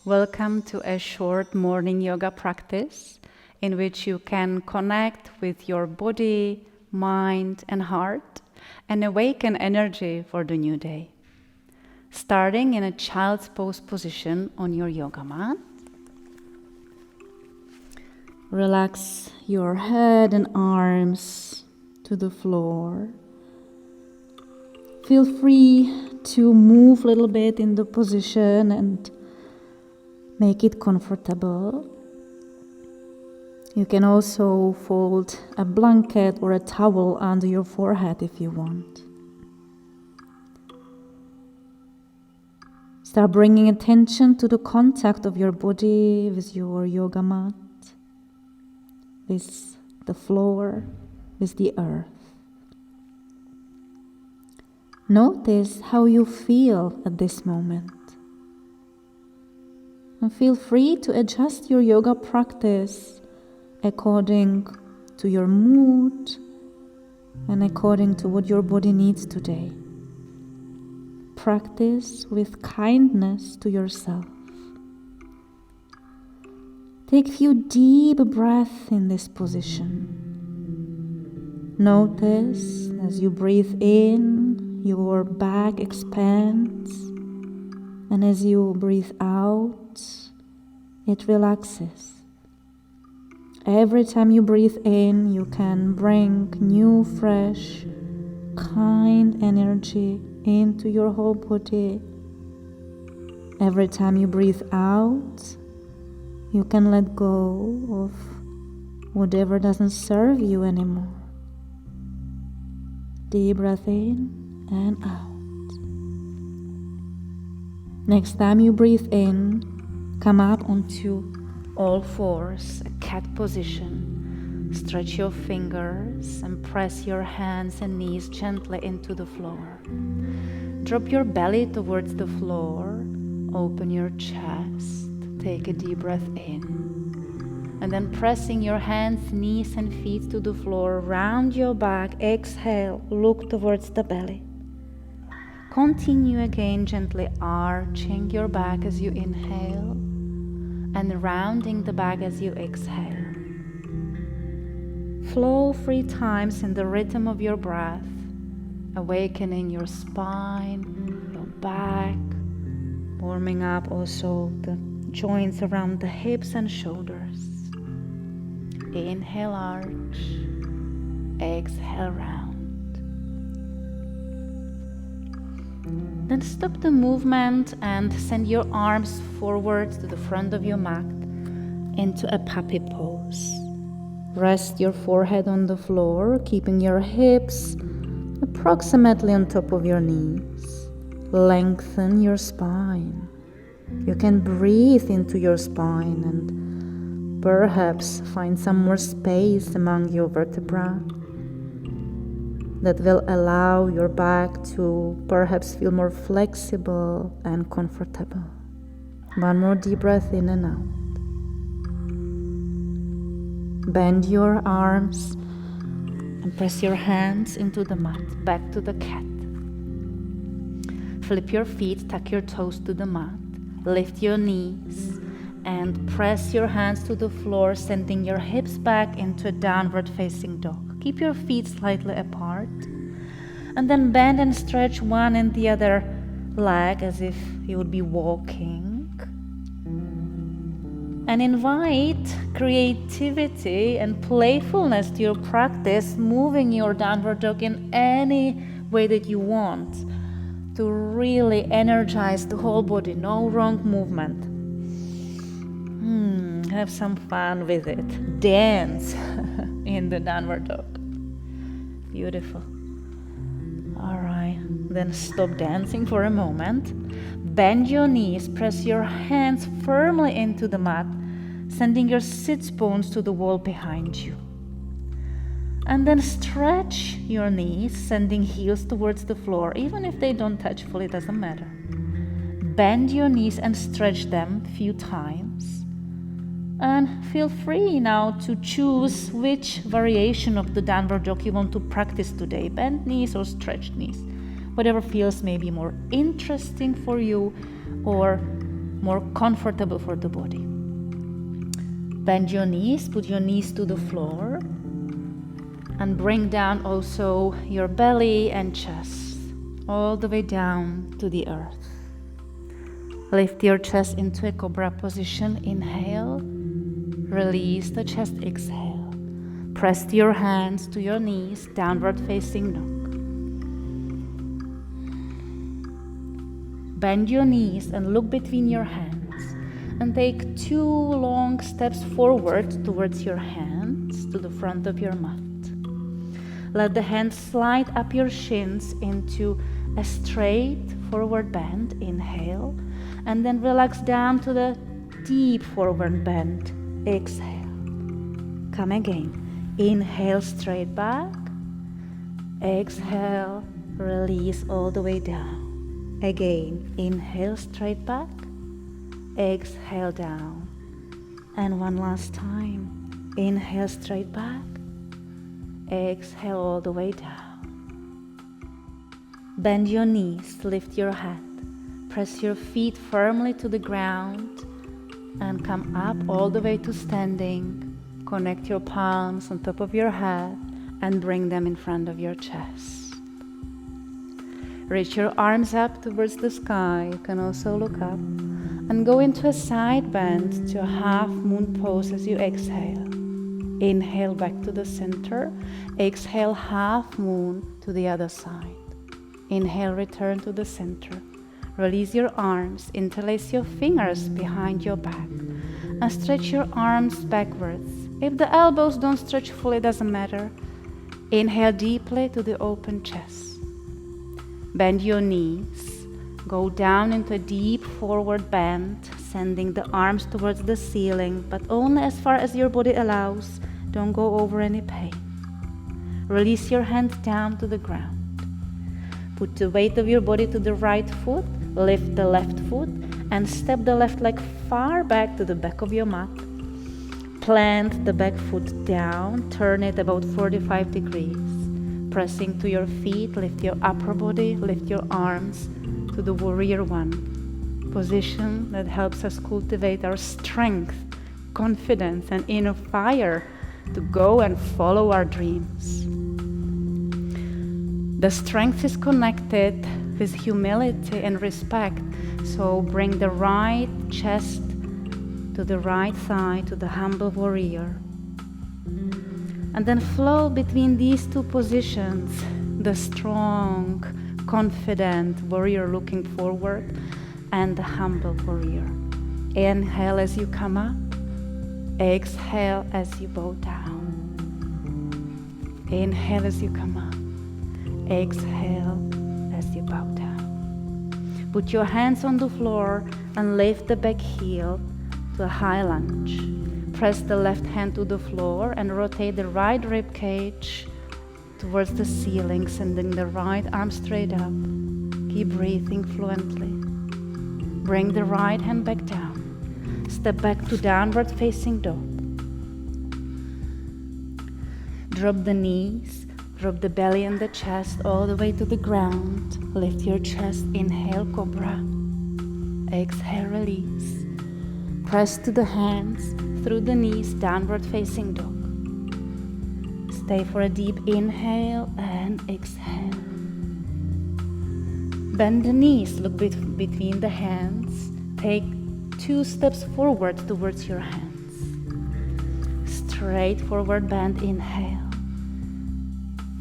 Welcome to a short morning yoga practice in which you can connect with your body, mind, and heart and awaken energy for the new day. Starting in a child's pose position on your yoga mat. Relax your head and arms to the floor. Feel free to move a little bit in the position and make it comfortable. You can also fold a blanket or a towel under your forehead if you want. Start bringing attention to the contact of your body with your yoga mat, with the floor, with the earth. Notice how you feel at this moment. And feel free to adjust your yoga practice according to your mood and according to what your body needs today. Practice with kindness to yourself. Take a few deep breaths in this position. Notice as you breathe in, your back expands, and as you breathe out, it relaxes. Every time you breathe in, you can bring new, fresh, kind energy into your whole body. Every time you breathe out, you can let go of whatever doesn't serve you anymore. Deep breath in and out. Next time you breathe in, come up onto all fours, a cat position. Stretch your fingers and press your hands and knees gently into the floor. Drop your belly towards the floor. Open your chest. Take a deep breath in. And then pressing your hands, knees and feet to the floor, round your back. Exhale, look towards the belly. Continue again, gently arching your back as you inhale and rounding the back as you exhale. Flow 3 times in the rhythm of your breath, awakening your spine, your back, warming up also the joints around the hips and shoulders. Inhale, arch. Exhale, round. Then stop the movement and send your arms forward to the front of your mat into a puppy pose. Rest your forehead on the floor, keeping your hips approximately on top of your knees. Lengthen your spine. You can breathe into your spine and perhaps find some more space among your vertebrae. That will allow your back to perhaps feel more flexible and comfortable. One more deep breath in and out. Bend your arms and press your hands into the mat, back to the cat. Flip your feet, tuck your toes to the mat, lift your knees and press your hands to the floor, sending your hips back into a downward facing dog. Keep your feet slightly apart and then bend and stretch one and the other leg as if you would be walking. And invite creativity and playfulness to your practice, moving your downward dog in any way that you want to really energize the whole body. No wrong movement. Have some fun with it. Dance in the downward dog. Beautiful. All right, then stop dancing for a moment. Bend your knees, press your hands firmly into the mat, sending your sits bones to the wall behind you. And then stretch your knees, sending heels towards the floor. Even if they don't touch fully, it doesn't matter. Bend your knees and stretch them a few times. And feel free now to choose which variation of the downward dog you want to practice today, bent knees or stretched knees. Whatever feels maybe more interesting for you or more comfortable for the body. Bend your knees, put your knees to the floor, and bring down also your belly and chest, all the way down to the earth. Lift your chest into a Cobra position. Inhale, release the chest, exhale. Press your hands to your knees, downward facing dog. Bend your knees and look between your hands and take 2 long steps forward towards your hands to the front of your mat. Let the hands slide up your shins into a straight forward bend. Inhale, and then relax down to the deep forward bend. Exhale. Come again. Inhale, straight back. Exhale, release all the way down. Again, inhale, straight back. Exhale, down. And one last time. Inhale, straight back. Exhale, all the way down. Bend your knees, lift your head. Press your feet firmly to the ground and come up all the way to standing. Connect your palms on top of your head and bring them in front of your chest. Reach your arms up towards the sky. You can also look up and go into a side bend to a half moon pose as you exhale. Inhale back to the center. Exhale, half moon to the other side. Inhale, return to the center. Release your arms, interlace your fingers behind your back, and stretch your arms backwards. If the elbows don't stretch fully, doesn't matter. Inhale deeply to the open chest. Bend your knees. Go down into a deep forward bend, sending the arms towards the ceiling, but only as far as your body allows. Don't go over any pain. Release your hands down to the ground. Put the weight of your body to the right foot, lift the left foot, and step the left leg far back to the back of your mat. Plant the back foot down, turn it about 45 degrees. Pressing to your feet, lift your upper body, lift your arms to the warrior one. Position that helps us cultivate our strength, confidence, and inner fire to go and follow our dreams. The strength is connected with humility and respect, so bring the right chest to the right thigh, to the humble warrior. And then flow between these two positions, the strong, confident warrior looking forward and the humble warrior. Inhale as you come up, exhale as you bow down. Inhale as you come up. Exhale as you bow down. Put your hands on the floor and lift the back heel to a high lunge. Press the left hand to the floor and rotate the right rib cage towards the ceiling, sending the right arm straight up. Keep breathing fluently. Bring the right hand back down. Step back to downward facing dog. Drop the knees. Drop the belly and the chest all the way to the ground. Lift your chest. Inhale, Cobra. Exhale, release. Press to the hands, through the knees, downward facing dog. Stay for a deep inhale and exhale. Bend the knees, look between the hands. Take 2 steps forward towards your hands. Straight forward bend, inhale.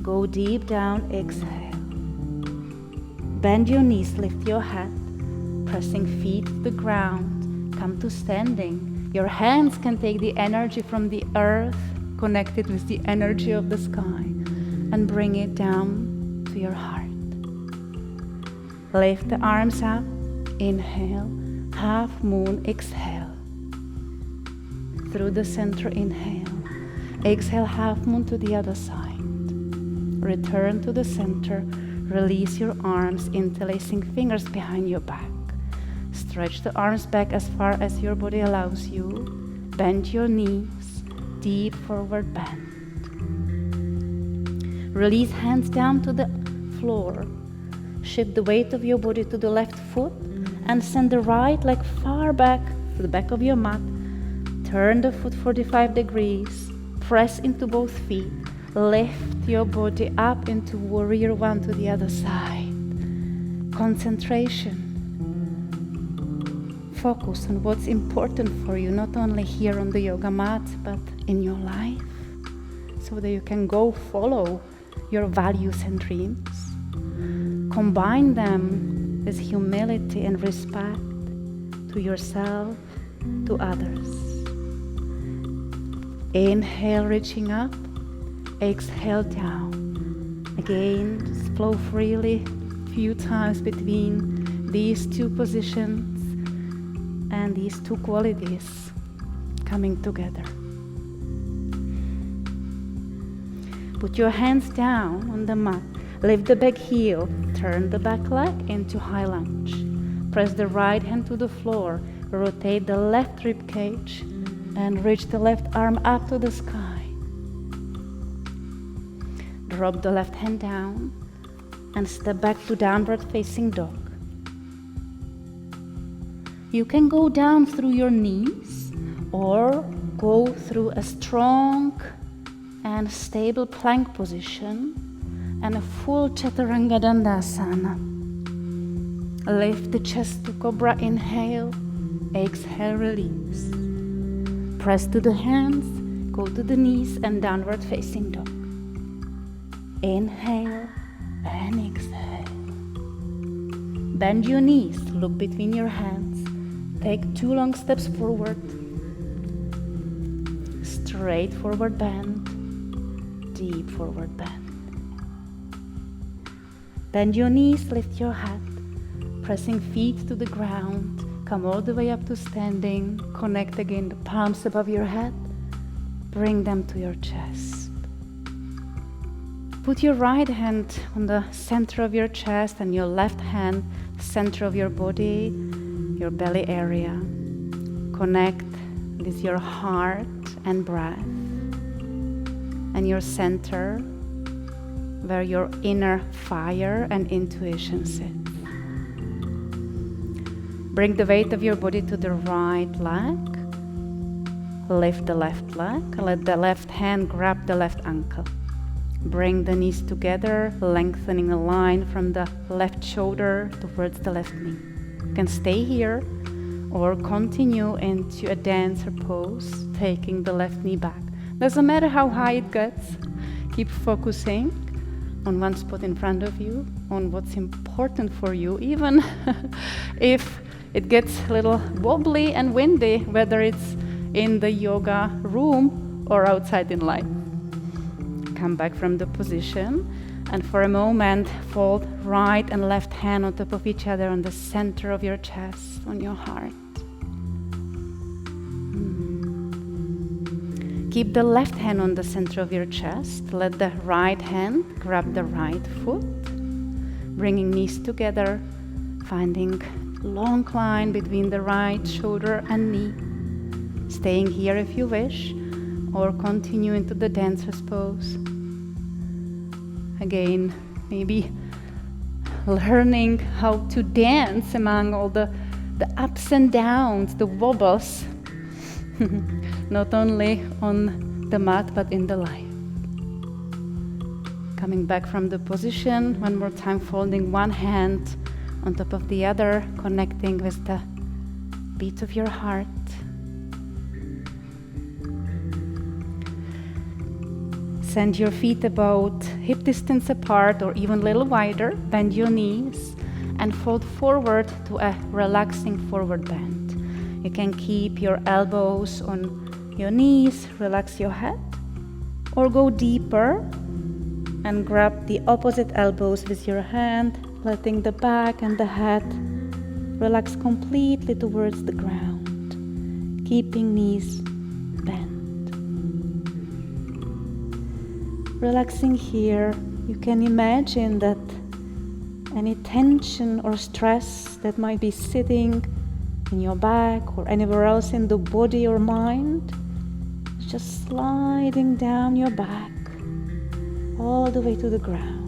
Go deep down, exhale. Bend your knees, lift your head, pressing feet to the ground. Come to standing. Your hands can take the energy from the earth, connected with the energy of the sky, and bring it down to your heart. Lift the arms up, inhale, half moon, exhale. Through the center, inhale. Exhale, half moon to the other side. Return to the center, release your arms, interlacing fingers behind your back. Stretch the arms back as far as your body allows you. Bend your knees, deep forward bend. Release hands down to the floor. Shift the weight of your body to the left foot And send the right leg far back to the back of your mat. Turn the foot 45 degrees. Press into both feet. Lift your body up into warrior one to the other side. Concentration. Focus on what's important for you, not only here on the yoga mat, but in your life, so that you can go follow your values and dreams. Combine them with humility and respect to yourself, to others. Inhale, reaching up. Exhale, down. Again, just flow freely a few times between these two positions and these two qualities coming together. Put your hands down on the mat. Lift the back heel. Turn the back leg into high lunge. Press the right hand to the floor. Rotate the left rib cage and reach the left arm up to the sky. Drop the left hand down and step back to downward facing dog. You can go down through your knees or go through a strong and stable plank position and a full Chaturanga Dandasana. Lift the chest to Cobra, inhale, exhale, release. Press to the hands, go to the knees and downward facing dog. Inhale and exhale. Bend your knees, look between your hands. Take 2 long steps forward. Straight forward bend, deep forward bend. Bend your knees, lift your head, pressing feet to the ground. Come all the way up to standing. Connect again the palms above your head. Bring them to your chest. Put your right hand on the center of your chest and your left hand center of your body, your belly area. Connect with your heart and breath and your center, where your inner fire and intuition sit. Bring the weight of your body to the right leg. Lift the left leg. Let the left hand grab the left ankle. Bring the knees together, lengthening a line from the left shoulder towards the left knee. You can stay here or continue into a dancer pose, taking the left knee back. Doesn't matter how high it gets. Keep focusing on one spot in front of you, on what's important for you, even if it gets a little wobbly and windy, whether it's in the yoga room or outside in life. Come back from the position and for a moment fold right and left hand on top of each other on the center of your chest, on your heart. Keep the left hand on the center of your chest. Let the right hand grab the right foot, bringing knees together, finding long line between the right shoulder and knee. Staying here if you wish, or continue into the dancer's pose. Again, maybe learning how to dance among all the ups and downs, the wobbles, not only on the mat but in the life. Coming back from the position, one more time, folding one hand on top of the other, connecting with the beat of your heart. Send your feet about hip distance apart or even a little wider. Bend your knees and fold forward to a relaxing forward bend. You can keep your elbows on your knees, relax your head, or go deeper and grab the opposite elbows with your hand, letting the back and the head relax completely towards the ground, keeping knees bent. Relaxing here, you can imagine that any tension or stress that might be sitting in your back or anywhere else in the body or mind is just sliding down your back all the way to the ground.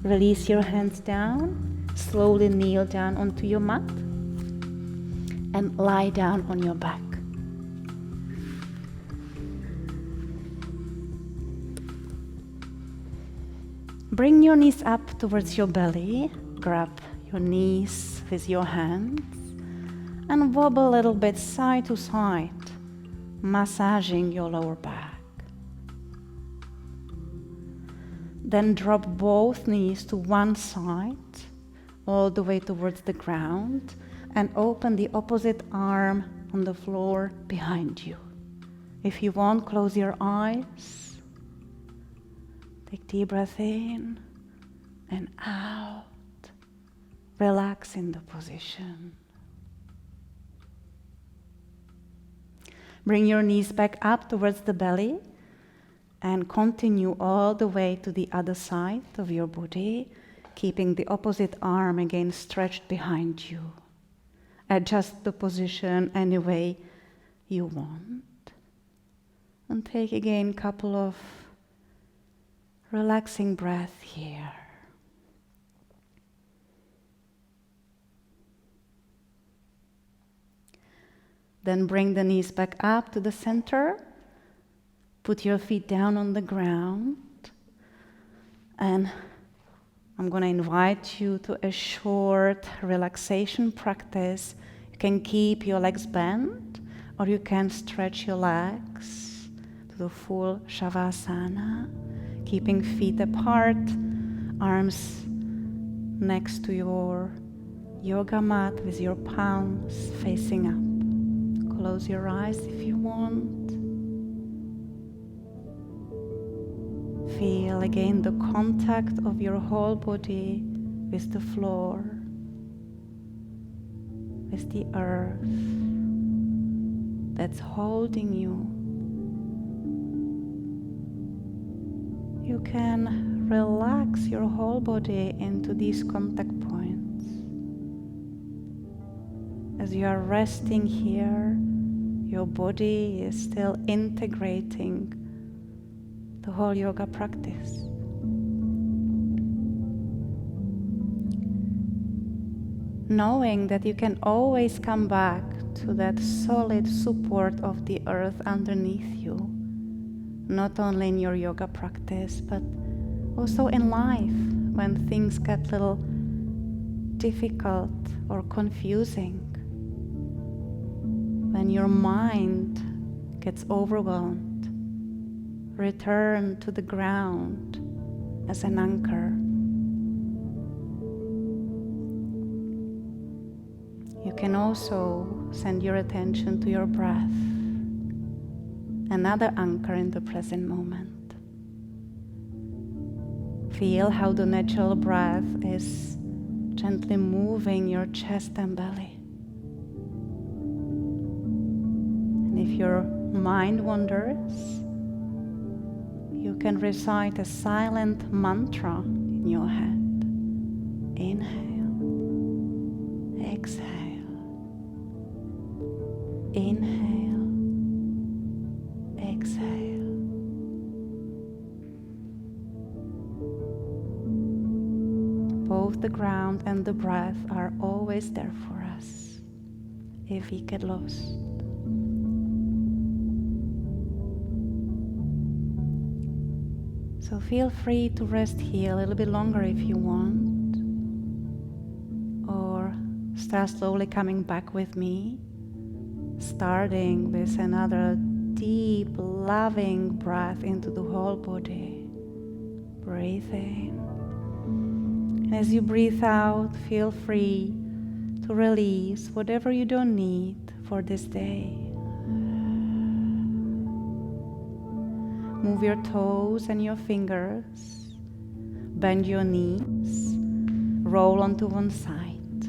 Release your hands down. Slowly kneel down onto your mat and lie down on your back. Bring your knees up towards your belly. Grab your knees with your hands and wobble a little bit side to side, massaging your lower back. Then drop both knees to one side, all the way towards the ground, and open the opposite arm on the floor behind you. If you want, close your eyes. Take deep breath in and out. Relax in the position. Bring your knees back up towards the belly and continue all the way to the other side of your body, keeping the opposite arm again stretched behind you. Adjust the position any way you want. And take again a couple of relaxing breaths here. Then bring the knees back up to the center. Put your feet down on the ground. And I'm going to invite you to a short relaxation practice. You can keep your legs bent, or you can stretch your legs to the full Shavasana, keeping feet apart, arms next to your yoga mat with your palms facing up. Close your eyes if you want. Feel again the contact of your whole body with the floor, with the earth that's holding you. You can relax your whole body into these contact points. As you are resting here, your body is still integrating the whole yoga practice. Knowing that you can always come back to that solid support of the earth underneath you, not only in your yoga practice, but also in life when things get a little difficult or confusing. When your mind gets overwhelmed, return to the ground as an anchor. You can also send your attention to your breath, another anchor in the present moment. Feel how the natural breath is gently moving your chest and belly. And if your mind wanders, you can recite a silent mantra in your head. Inhale, exhale, inhale, exhale. Both the ground and the breath are always there for us if we get lost. So feel free to rest here a little bit longer if you want, or start slowly coming back with me, starting with another deep, loving breath into the whole body. Breathe in. And as you breathe out, feel free to release whatever you don't need for this day. Move your toes and your fingers, bend your knees, roll onto one side.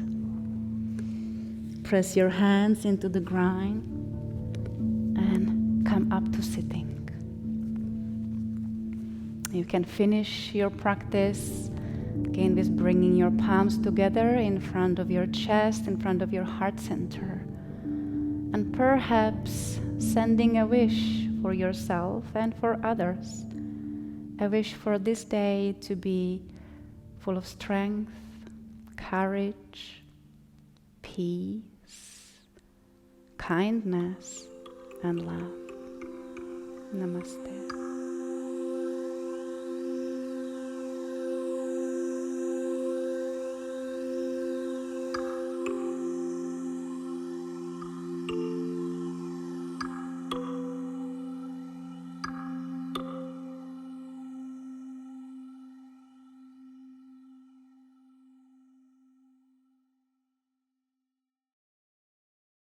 Press your hands into the ground and come up to sitting. You can finish your practice again with bringing your palms together in front of your chest, in front of your heart center, and perhaps sending a wish for yourself and for others. A wish for this day to be full of strength, courage, peace, kindness, and love. Namaste.